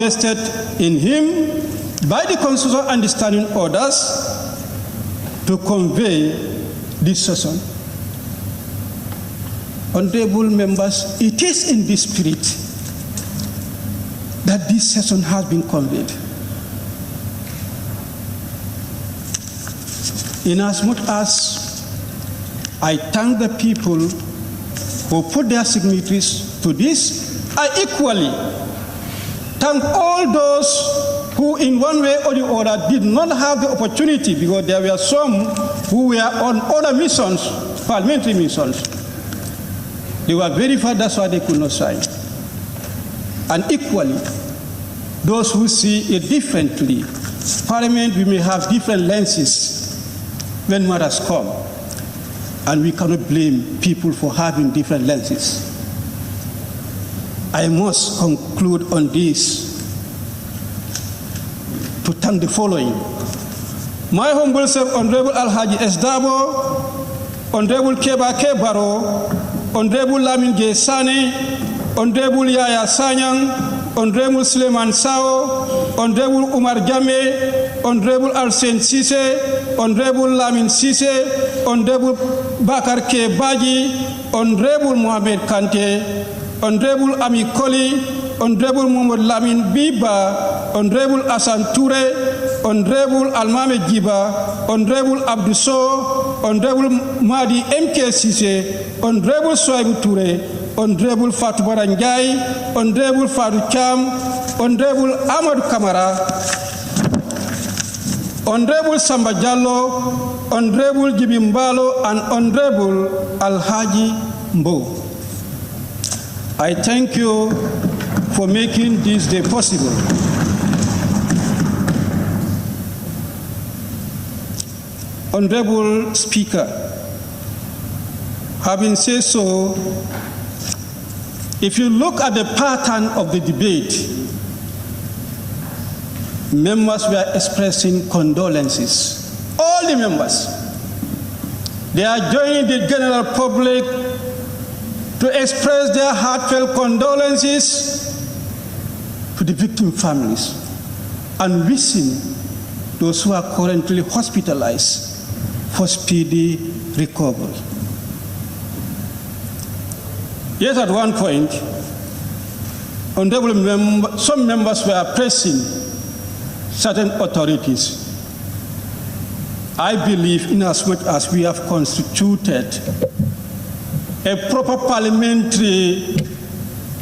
vested in him by the constitutional understanding orders to convey this session. Honorable members, it is in this spirit that this session has been conveyed. Inasmuch as I thank the people who put their signatures to this, I equally thank all those who in one way or the other did not have the opportunity, because there were some who were on other missions, parliamentary missions. They were very far, that's why they could not sign. And equally, those who see it differently. Parliament, we may have different lenses when matters come, and we cannot blame people for having different lenses. I must conclude on this to thank the following. My humble self, Honorable Alhaji S. Dabo, Honorable Keba K. Baro, Honorable Lamin J. Sane, Honorable Yaya Sanyang, Honorable Suleiman Sao, Honorable Umar Jame, Honorable Alsen Sise, Honorable Lamin Sise, Honorable Bakar K. Baji, Honorable Mohamed Kante, Honorable Ami Koli, Honorable Muhammad Lamin Biba, Honorable Asan Toure, Honorable Almame Jiba, Honorable Abduso, Honorable Madi MK Sise, Honorable Soibu Toure, Honorable Fatou Baranjai, Honorable Fatou Cham, Honorable Ahmad Kamara, Honorable Samba Jallo, Honorable Jibimbalo, and Honorable Alhaji Mbo. I thank you for making this day possible. Honorable Speaker, having said so, if you look at the pattern of the debate, members were expressing condolences. All the members. They are joining the general public to express their heartfelt condolences to the victim families and wishing those who are currently hospitalized for speedy recovery. Yet at one point, some members were pressing certain authorities. I believe, inasmuch as we have constituted a proper parliamentary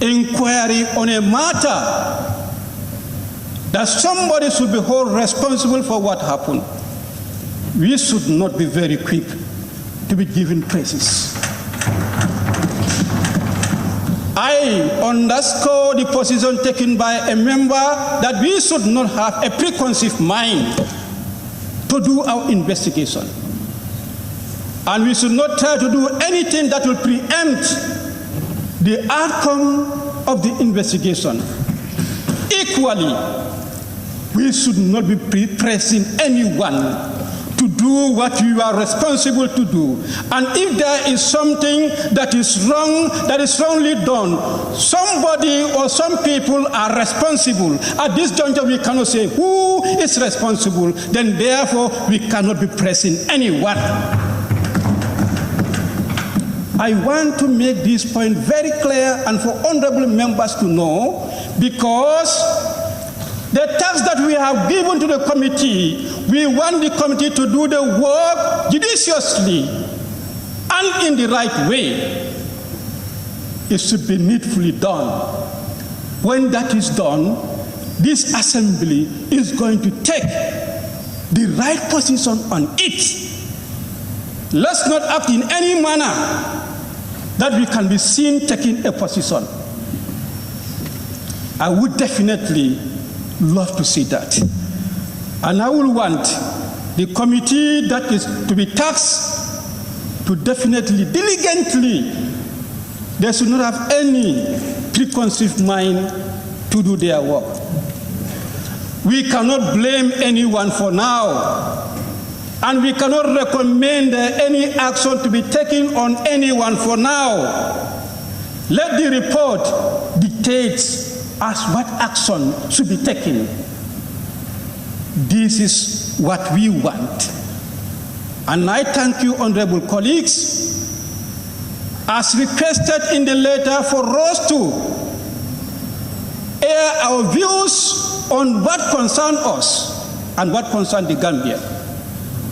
inquiry on a matter, that somebody should be held responsible for what happened, we should not be very quick to be given praises. I underscore the position taken by a member that we should not have a preconceived mind to do our investigation. And we should not try to do anything that will preempt the outcome of the investigation. Equally, we should not be pressing anyone to do what you are responsible to do. And if there is something that is wrong, that is wrongly done, somebody or some people are responsible. At this juncture, we cannot say who is responsible. Then therefore, we cannot be pressing anyone. I want to make this point very clear and for honorable members to know, because the task that we have given to the committee, we want the committee to do the work judiciously and in the right way. It should be needfully done. When that is done, this assembly is going to take the right position on it. Let's not act in any manner that we can be seen taking a position. I would definitely love to see that. And I will want the committee that is to be tasked to definitely, diligently, they should not have any preconceived mind to do their work. We cannot blame anyone for now. And we cannot recommend any action to be taken on anyone for now. Let the report dictate as what action should be taken. This is what we want. And I thank you, honorable colleagues, as requested in the letter, for us to air our views on what concerns us and what concerns the Gambia,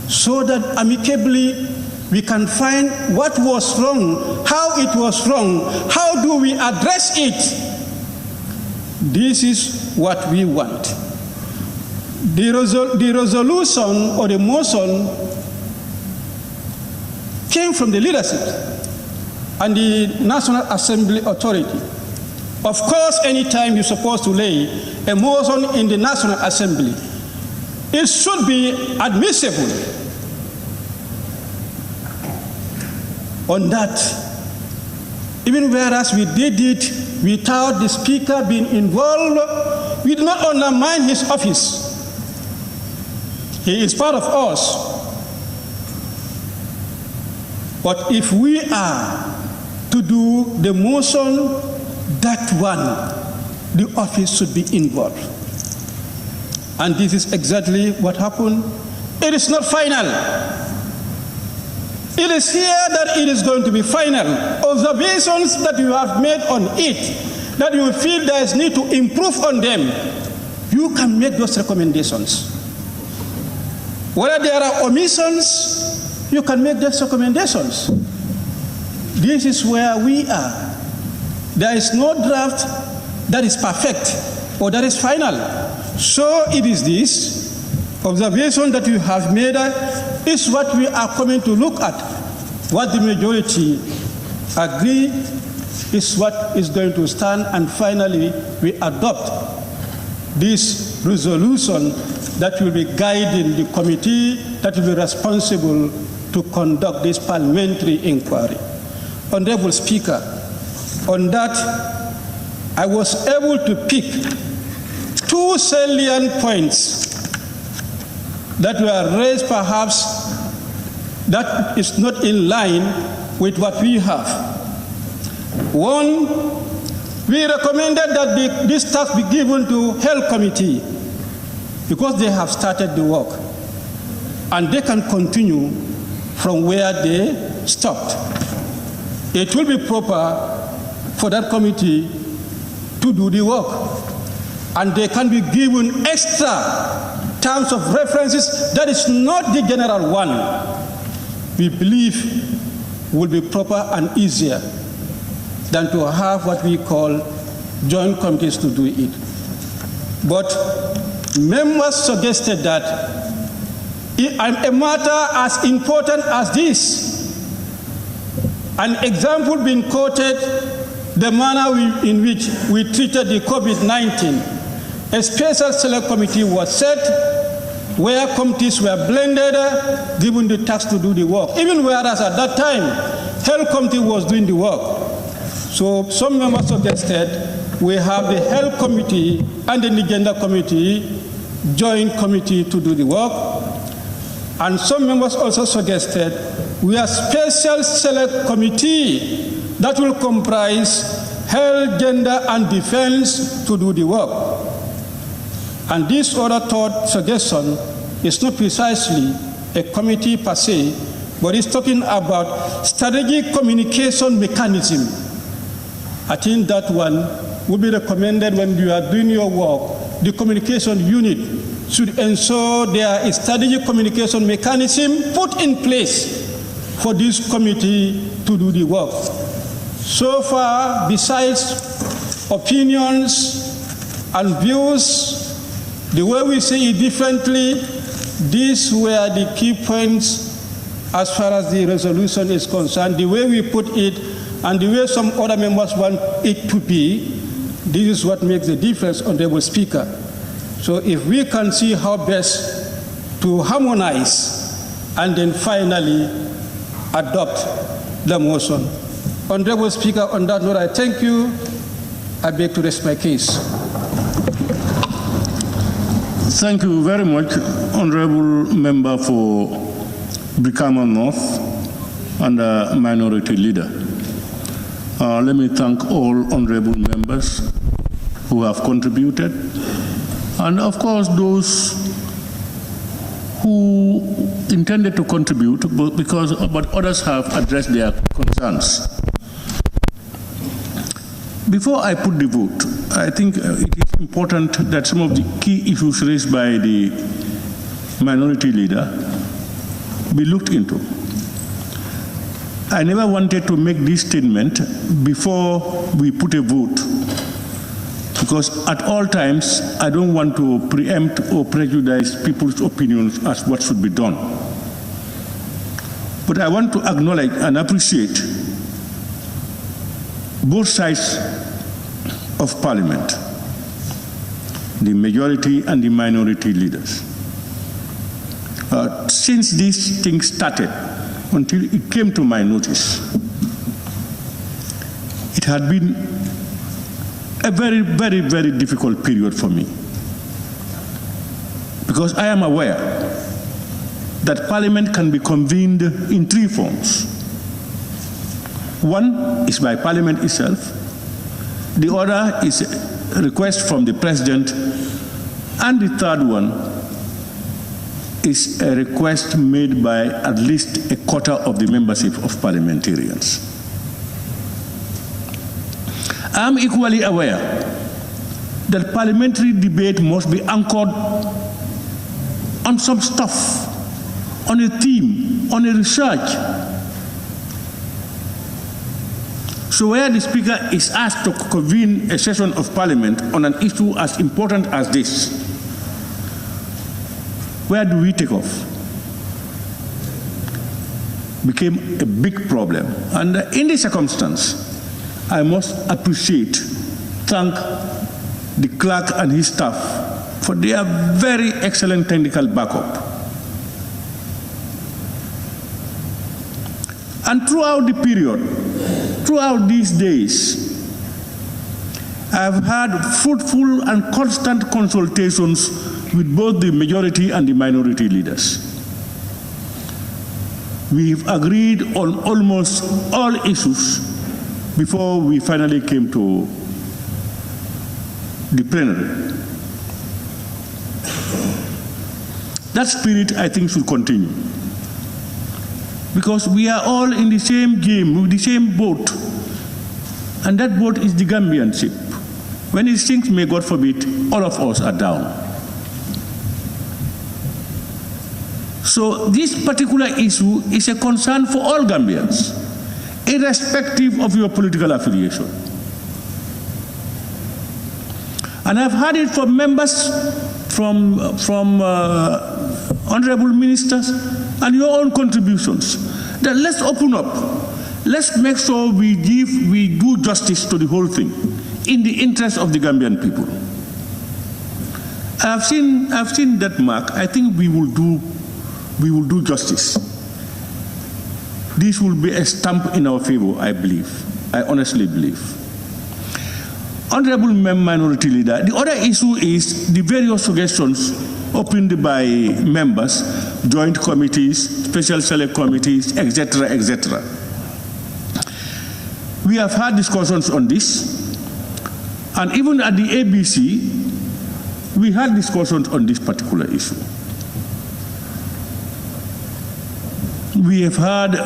so that amicably we can find what was wrong, how it was wrong, how do we address it. This is what we want. The resolution or the motion came from the leadership and the National Assembly Authority. Of course, anytime you're supposed to lay a motion in the National Assembly, it should be admissible. On that, even whereas we did it without the Speaker being involved, we do not undermine his office. He is part of us. But if we are to do the motion, that one, the office should be involved. And this is exactly what happened. It is not final. It is here that it is going to be final. Observations that you have made on it, that you feel there is need to improve on them, you can make those recommendations. Whether there are omissions, you can make those recommendations. This is where we are. There is no draft that is perfect or that is final. So it is this observation that you have made is what we are coming to look at. What the majority agree is what is going to stand, and finally we adopt this resolution that will be guiding the committee that will be responsible to conduct this parliamentary inquiry. Honorable Speaker, on that, I was able to pick two salient points that were raised perhaps that is not in line with what we have. One, we recommended that this task be given to Health Committee because they have started the work and they can continue from where they stopped. It will be proper for that committee to do the work, and they can be given extra terms of references that is not the general one. We believe will be proper and easier than to have what we call joint committees to do it. But members suggested that a matter as important as this, an example being quoted, the manner in which we treated the COVID-19, a special select committee was set where committees were blended, given the task to do the work, even whereas at that time, Health Committee was doing the work. So some members suggested we have the Health Committee and the Gender Committee, joint committee to do the work. And some members also suggested we have special select committee that will comprise health, gender, and defense to do the work. And this other third suggestion is not precisely a committee per se, but it's talking about strategic communication mechanism. I think that one would be recommended when you are doing your work. The communication unit should ensure there is strategic communication mechanism put in place for this committee to do the work. So far, besides opinions and views, the way we see it differently, these were the key points as far as the resolution is concerned. The way we put it and the way some other members want it to be, this is what makes the difference, Honorable Speaker. So if we can see how best to harmonize and then finally adopt the motion. Honorable Speaker, on that note, I thank you. I beg to rest my case. Thank you very much, Honorable Member for Brikama North and Minority Leader. Let me thank all honorable members who have contributed, and of course those who intended to contribute, but others have addressed their concerns. Before I put the vote, I think it is important that some of the key issues raised by the minority leader be looked into. I never wanted to make this statement before we put a vote, because at all times I don't want to preempt or prejudice people's opinions as what should be done. But I want to acknowledge and appreciate both sides of Parliament, the majority and the minority leaders. Since this thing started, until it came to my notice, it had been a very, very, very difficult period for me. Because I am aware that Parliament can be convened in three forms. One is by Parliament itself. The other is a request from the President. And the third one is a request made by at least a quarter of the membership of parliamentarians. I am equally aware that parliamentary debate must be anchored on some stuff, on a theme, on a research. So where the Speaker is asked to convene a session of Parliament on an issue as important as this, where do we take off? Became a big problem. And in this circumstance, I must thank the clerk and his staff for their very excellent technical backup. And throughout the period, throughout these days, I've had fruitful and constant consultations with both the majority and the minority leaders. We've agreed on almost all issues before we finally came to the plenary. That spirit, I think, should continue. Because we are all in the same game, with the same boat. And that boat is the Gambian ship. When it sinks, may God forbid, all of us are down. So this particular issue is a concern for all Gambians, irrespective of your political affiliation. And I've heard it from members, from honorable ministers, and your own contributions, that let's open up. Let's make sure we do justice to the whole thing in the interest of the Gambian people. I've seen that, Mark. I think we will do justice. This will be a stamp in our favor, I believe. I honestly believe. Honorable Minority Leader, the other issue is the various suggestions opened by members, joint committees, special select committees, etc., etc. We have had discussions on this, and even at the ABC, we had discussions on this particular issue. We have had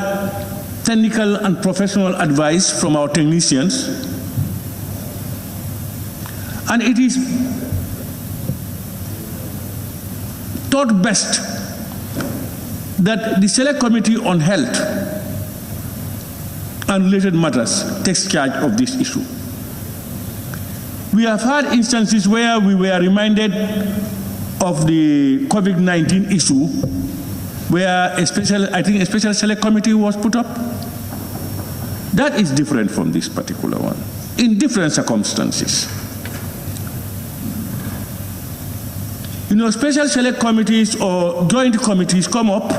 technical and professional advice from our technicians, and it is thought best that the Select Committee on Health and related matters takes charge of this issue. We have had instances where we were reminded of the COVID-19 issue, where a special select committee was put up. That is different from this particular one, in different circumstances. You know, special select committees or joint committees come up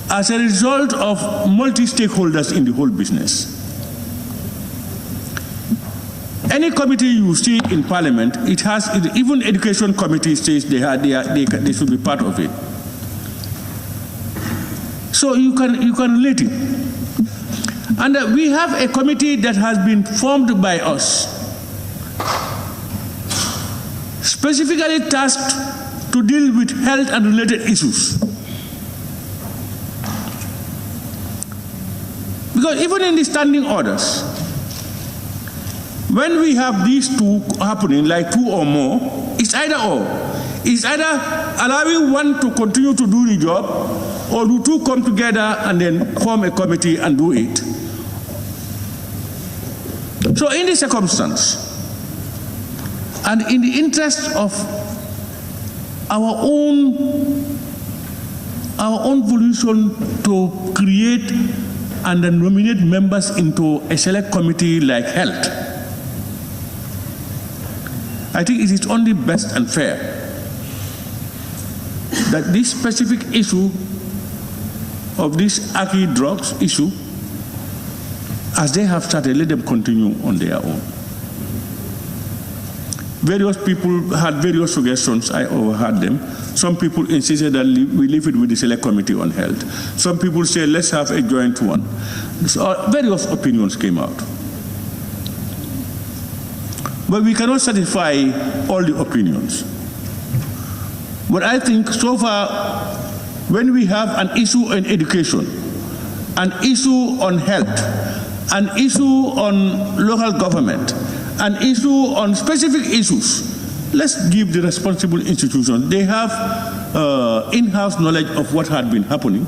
as a result of multi-stakeholders in the whole business. Any committee you see in Parliament, it has, even education committee says they should be part of it. So you can relate it. And we have a committee that has been formed by us specifically tasked to deal with health and related issues. Because even in the standing orders, when we have these two happening, like two or more, it's either or. It's either allowing one to continue to do the job, or do two come together and then form a committee and do it. So in this circumstance, and in the interest of our own volition to create and then nominate members into a select committee like health, I think it is only best and fair that this specific issue of this Aki drugs issue, as they have started, let them continue on their own. Various people had various suggestions. I overheard them. Some people insisted that we leave it with the Select Committee on Health. Some people say let's have a joint one. So various opinions came out. But we cannot satisfy all the opinions. But I think so far, when we have an issue on education, an issue on health, an issue on local government, an issue on specific issues, let's give the responsible institutions. They have in-house knowledge of what had been happening.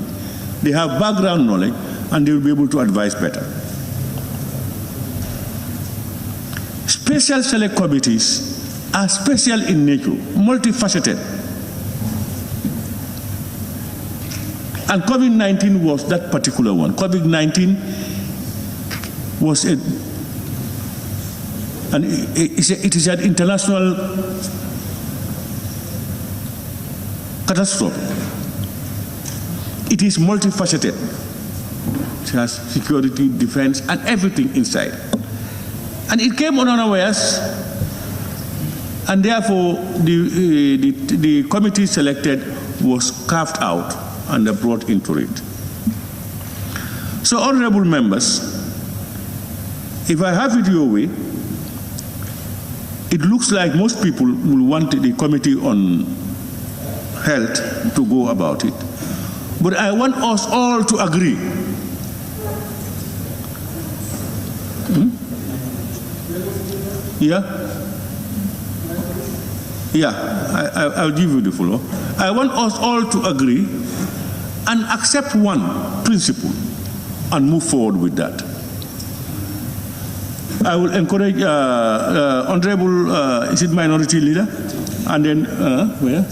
They have background knowledge, and they will be able to advise better. Special select committees are special in nature, multifaceted. And COVID-19 was that particular one. COVID-19 was it is an international catastrophe. It is multifaceted. It has security, defense, and everything inside. And it came on unawares, and therefore the committee selected was carved out and brought into it. So, honorable members, if I have it your way, it looks like most people will want the Committee on Health to go about it. But I want us all to agree. Yeah? Yeah, I'll give you the floor. I want us all to agree and accept one principle and move forward with that. I will encourage Honorable, is it Minority Leader? And then, where?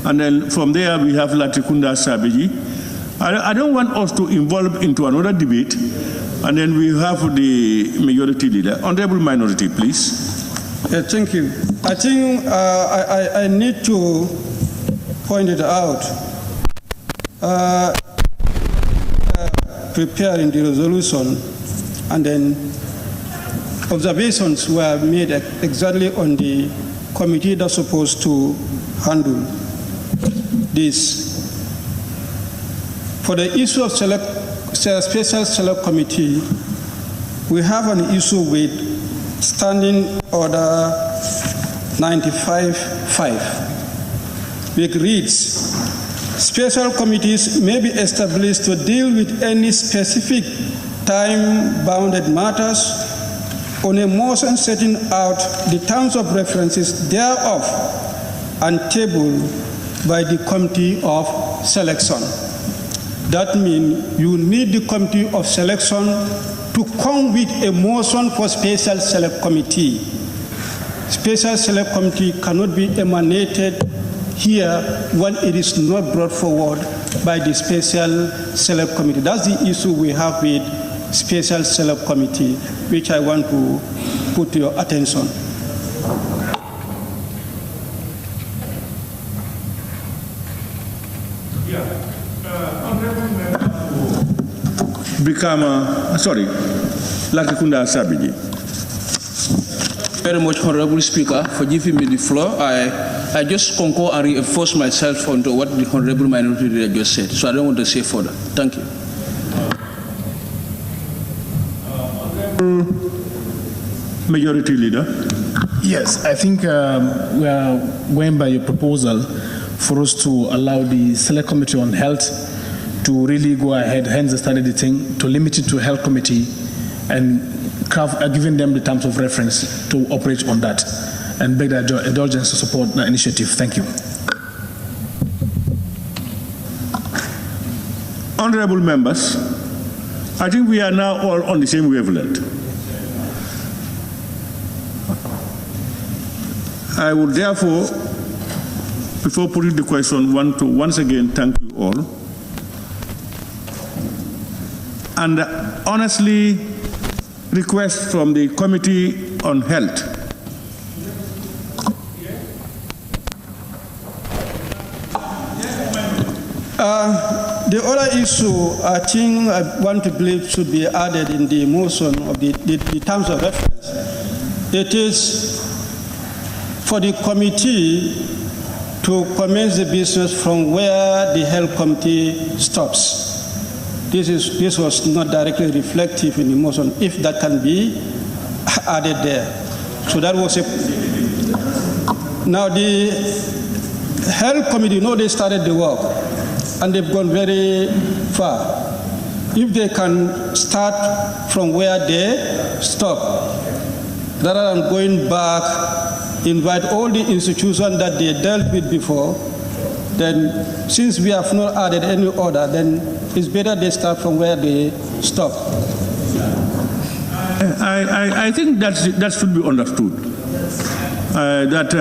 And then from there we have Latikunda Sabiji. I don't want us to involve into another debate, and then we have the Majority Leader. Honorable Minority, please. Thank you. I think I need to point it out. Preparing the resolution, and then observations were made exactly on the committee that's supposed to handle this. For the issue of special select committee, we have an issue with Standing Order 95-5, which reads, special committees may be established to deal with any specific time-bounded matters on a motion setting out the terms of references thereof and tabled by the Committee of Selection. That means you need the Committee of Selection to come with a motion for Special Select Committee. Special Select Committee cannot be emanated here when it is not brought forward by the Special Select Committee. That's the issue we have with Special Select Committee, which I want to put to your attention. Latikunda Sabiji. Very much, Honorable Speaker, for giving me the floor. I just concur and reinforce myself onto what the Honorable Minority Leader just said, so I don't want to say further. Thank you. Majority Leader. Yes, I think we are going by your proposal for us to allow the Select Committee on Health to really go ahead, hence started the thing, to limit it to Health Committee and giving them the terms of reference to operate on that, and beg their indulgence to support the initiative. Thank you. Honorable members, I think we are now all on the same wavelength. I would therefore, before putting the question, want to once again thank you all, and honestly request from the Committee on Health the other issue I think I want to believe should be added in the motion of the terms of reference. It is for the committee to commence the business from where the Health Committee stops. This was not directly reflective in the motion, if that can be added there. So that was a... Now the Health Committee, they started the work and they've gone very far. If they can start from where they stop, rather than going back, invite all the institutions that they dealt with before, then since we have not added any order, then it's better they start from where they stop. I think that should be understood, that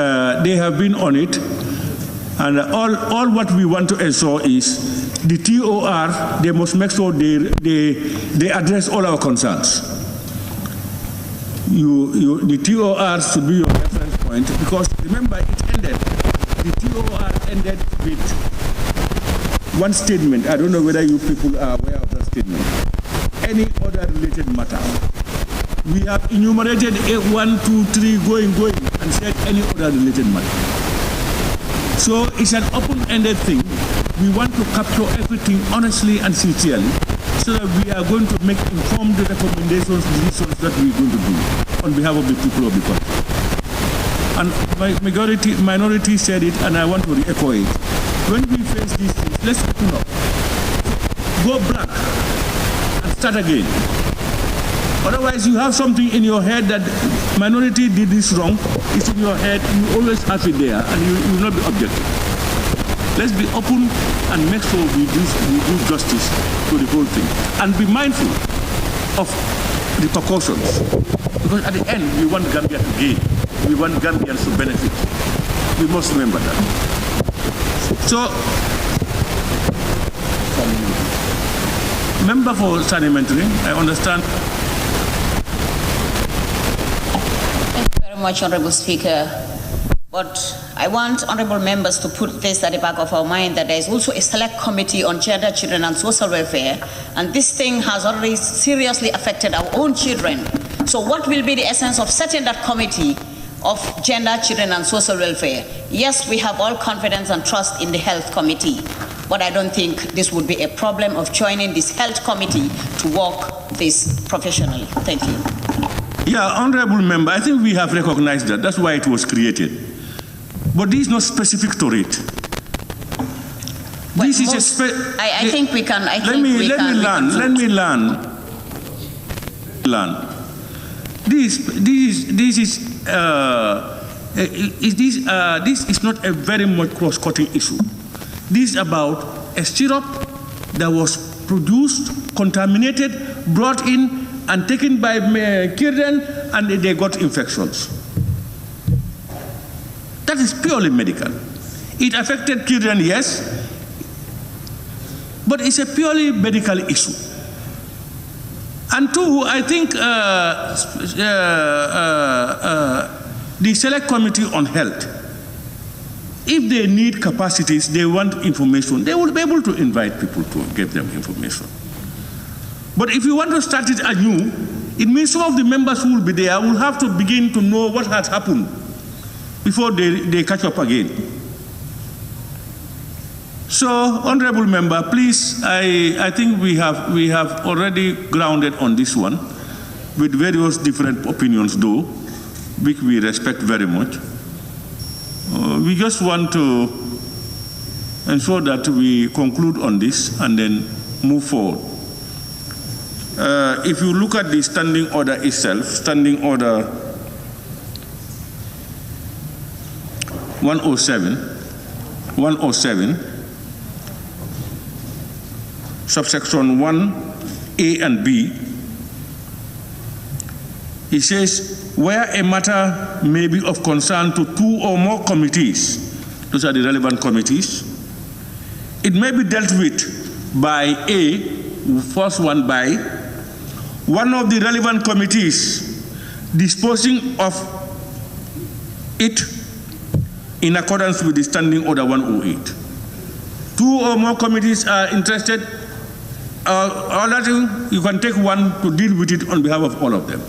they have been on it, and all what we want to ensure is the TOR, they must make sure they address all our concerns. The TOR should be your reference point, because remember the TOR ended with one statement. I don't know whether you people are aware of that statement. Any other related matter. We have enumerated 1, 2, 3, going, and said any other related matter. So it's an open-ended thing. We want to capture everything honestly and sincerely, so that we are going to make informed recommendations, decisions that we're going to do on behalf of the people of the country. And my minority said it, and I want to re-echo it. When we face these things, let's open up. Go back and start again. Otherwise, you have something in your head that minority did this wrong. It's in your head. You always have it there, and you will not be objective. Let's be open and make sure we do justice to the whole thing, and be mindful of the precautions. Because at the end, we want Gambia to gain. We want Gambians to benefit. We must remember that. So, member for Sanimentary, I understand. Thank you very much, Honorable Speaker. But I want honorable members to put this at the back of our mind, that there is also a select committee on gender, children, and social welfare, and this thing has already seriously affected our own children. So what will be the essence of setting that committee of gender, children, and social welfare? Yes, we have all confidence and trust in the health committee, but I don't think this would be a problem of joining this health committee to work this professionally. Thank you. Yeah, honorable member, I think we have recognized that. That's why it was created. But this is not specific to it. Well, this is I think we can. Let me learn. This is not a very much cross-cutting issue. This is about a syrup that was produced, contaminated, brought in, and taken by children, and they got infections. That is purely medical. It affected children, yes, but it's a purely medical issue. And two, I think the Select Committee on Health, if they need capacities, they want information, they will be able to invite people to give them information. But if you want to start it anew, it means some of the members who will be there will have to begin to know what has happened before they catch up again. So, honorable member, please, I think we have already grounded on this one with various different opinions though, which we respect very much. We just want to ensure that we conclude on this and then move forward. If you look at the standing order itself, standing order 107, subsection 1A and B, it says, where a matter may be of concern to two or more committees, those are the relevant committees, it may be dealt with by first one by one of the relevant committees disposing of it in accordance with the Standing Order 108. Two or more committees are interested, you can take one to deal with it on behalf of all of them.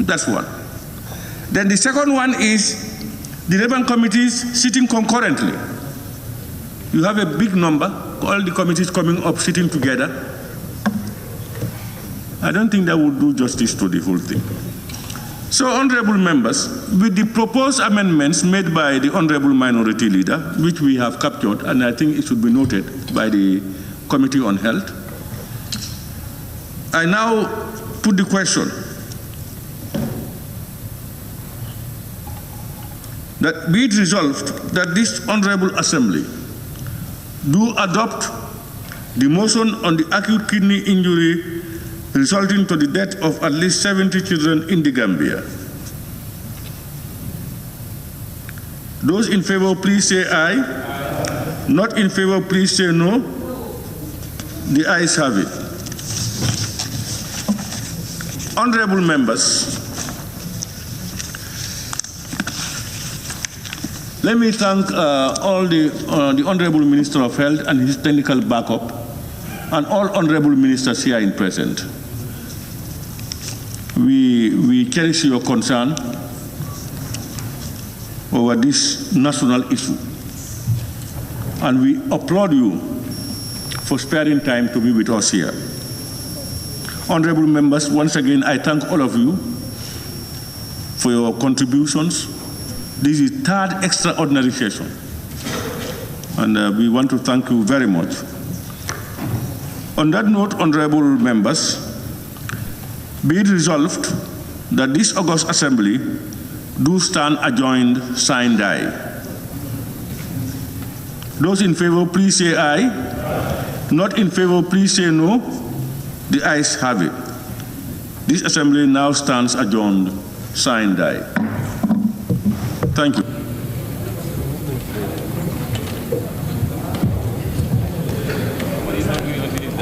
That's one. Then the second one is the relevant committees sitting concurrently. You have a big number, all the committees coming up, sitting together. I don't think that would do justice to the whole thing. So, honorable members, with the proposed amendments made by the honorable minority leader, which we have captured, and I think it should be noted by the Committee on Health, I now put the question that be it resolved that this honorable assembly do adopt the motion on the acute kidney injury resulting to the death of at least 70 children in the Gambia. Those in favor, please say aye. Aye. Not in favor, please say no. The ayes have it. Honorable members, let me thank all the Honorable Minister of Health and his technical backup, and all honorable ministers here in present. We cherish your concern over this national issue, and we applaud you for sparing time to be with us here. Honorable members, once again, I thank all of you for your contributions. This is the third extraordinary session, and we want to thank you very much. On that note, honorable members, be it resolved that this August Assembly do stand adjourned, sine die. Those in favor, please say aye. Aye. Not in favor, please say no. The ayes have it. This Assembly now stands adjourned, sine die. Thank you.